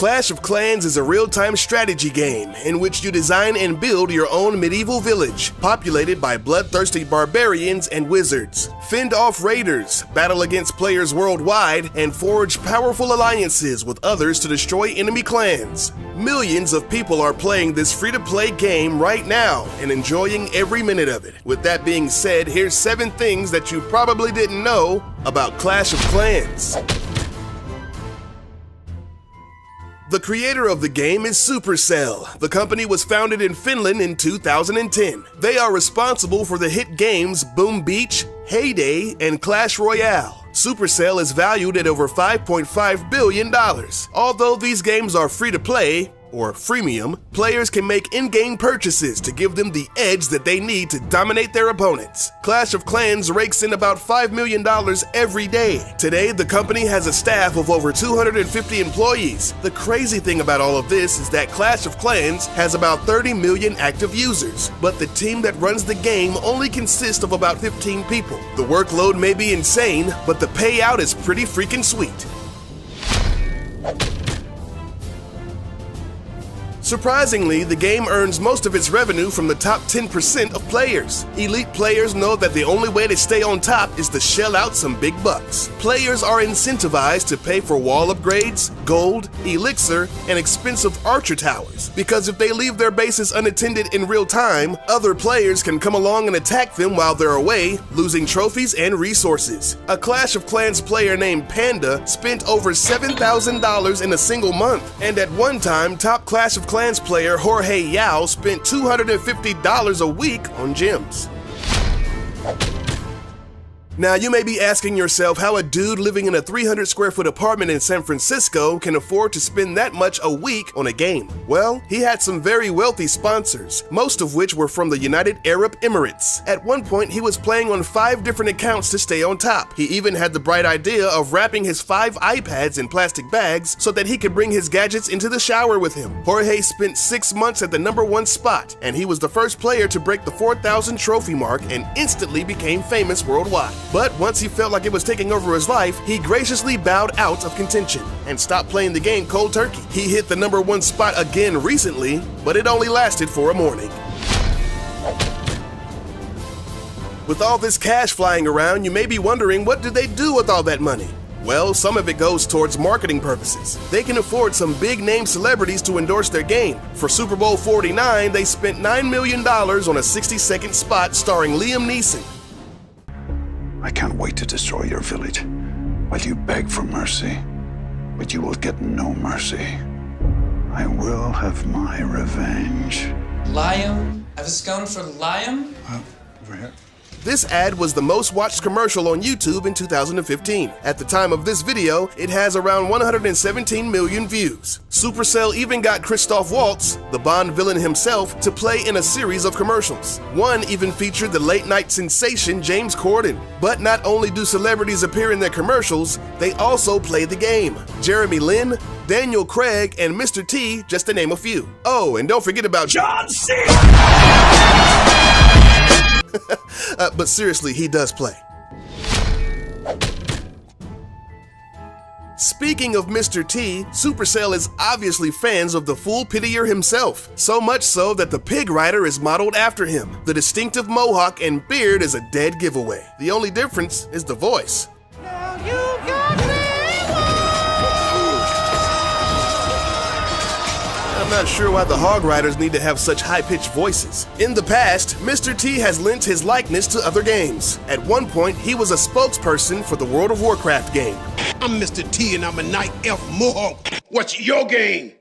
Clash of Clans is a real-time strategy game in which you design and build your own medieval village, populated by bloodthirsty barbarians and wizards. Fend off raiders, battle against players worldwide, and forge powerful alliances with others to destroy enemy clans. Millions of people are playing this free-to-play game right now and enjoying every minute of it. With that being said, here's 7 things that you probably didn't know about Clash of Clans. The creator of the game is Supercell. The company was founded in Finland in 2010. They are responsible for the hit games Boom Beach, Heyday, and Clash Royale. Supercell is valued at over $5.5 billion. Although these games are free to play, or freemium, players can make in-game purchases to give them the edge that they need to dominate their opponents. Clash of Clans rakes in about $5 million every day. Today, the company has a staff of over 250 employees. The crazy thing about all of this is that Clash of Clans has about 30 million active users, but the team that runs the game only consists of about 15 people. The workload may be insane, but the payout is pretty freaking sweet. Surprisingly, the game earns most of its revenue from the top 10% of players. Elite players know that the only way to stay on top is to shell out some big bucks. Players are incentivized to pay for wall upgrades, gold, elixir, and expensive archer towers, because if they leave their bases unattended in real time, other players can come along and attack them while they're away, losing trophies and resources. A Clash of Clans player named Panda spent over $7,000 in a single month, and at one time, top Clash of Clans player Jorge Yao spent $250 a week on gems. Now, you may be asking yourself how a dude living in a 300 square foot apartment in San Francisco can afford to spend that much a week on a game. Well, he had some very wealthy sponsors, most of which were from the United Arab Emirates. At one point, he was playing on 5 different accounts to stay on top. He even had the bright idea of wrapping his 5 iPads in plastic bags so that he could bring his gadgets into the shower with him. Jorge spent 6 months at the #1 spot, and he was the first player to break the 4,000 trophy mark and instantly became famous worldwide. But once he felt like it was taking over his life, he graciously bowed out of contention and stopped playing the game cold turkey. He hit the #1 spot again recently, but it only lasted for a morning. With all this cash flying around, you may be wondering, what do they do with all that money? Well, some of it goes towards marketing purposes. They can afford some big-name celebrities to endorse their game. For Super Bowl 49, they spent $9 million on a 60-second spot starring Liam Neeson. I can't wait to destroy your village while you beg for mercy, but you will get no mercy. I will have my revenge. Liam? I was going for Liam? Over here. This ad was the most watched commercial on YouTube in 2015. At the time of this video, it has around 117 million views. Supercell even got Christoph Waltz, the Bond villain himself, to play in a series of commercials. One even featured the late-night sensation James Corden. But not only do celebrities appear in their commercials, they also play the game. Jeremy Lin, Daniel Craig, and Mr. T, just to name a few. Oh, and don't forget about John Cena! But seriously, he does play. Speaking of Mr. T, Supercell is obviously fans of the Fool Pitier himself. So much so that the Pig Rider is modeled after him. The distinctive mohawk and beard is a dead giveaway. The only difference is the voice. Now you got me. I'm not sure why the Hog Riders need to have such high-pitched voices. In the past, Mr. T has lent his likeness to other games. At one point, he was a spokesperson for the World of Warcraft game. I'm Mr. T and I'm a Night Elf Mohawk. What's your game?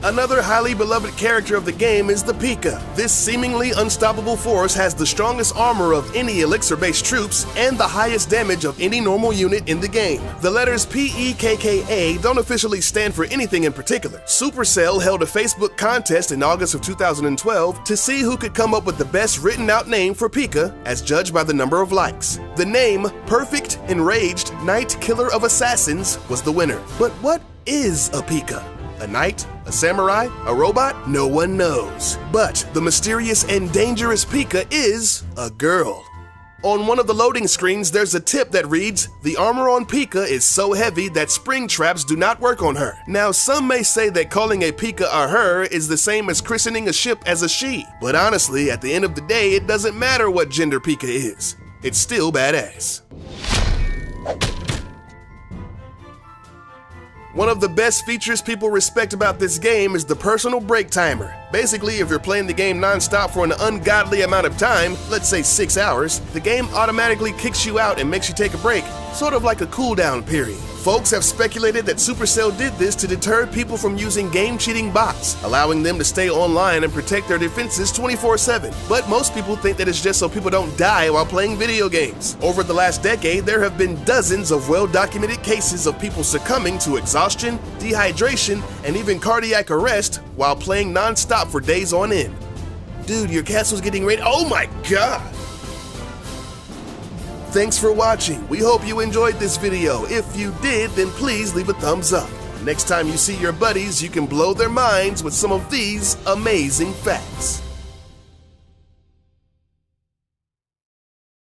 Another highly beloved character of the game is the Pika. This seemingly unstoppable force has the strongest armor of any elixir-based troops and the highest damage of any normal unit in the game. The letters P-E-K-K-A don't officially stand for anything in particular. Supercell held a Facebook contest in August of 2012 to see who could come up with the best written-out name for Pika, as judged by the number of likes. The name, Perfect Enraged Knight Killer of Assassins, was the winner. But what is a Pika? A knight? A samurai? A robot? No one knows. But the mysterious and dangerous Pika is a girl. On one of the loading screens, there's a tip that reads, "The armor on Pika is so heavy that spring traps do not work on her." Now, some may say that calling a Pika a her is the same as christening a ship as a she, but honestly, at the end of the day, it doesn't matter what gender Pika is. It's still badass. One of the best features people respect about this game is the personal break timer. Basically, if you're playing the game non-stop for an ungodly amount of time, let's say 6 hours, the game automatically kicks you out and makes you take a break, sort of like a cooldown period. Folks have speculated that Supercell did this to deter people from using game-cheating bots, allowing them to stay online and protect their defenses 24/7. But most people think that it's just so people don't die while playing video games. Over the last decade, there have been dozens of well-documented cases of people succumbing to exhaustion, dehydration, and even cardiac arrest while playing non-stop for days on end. Dude, your castle's getting ready. Oh my god! Thanks for watching. We hope you enjoyed this video. If you did, then please leave a thumbs up. Next time you see your buddies, you can blow their minds with some of these amazing facts.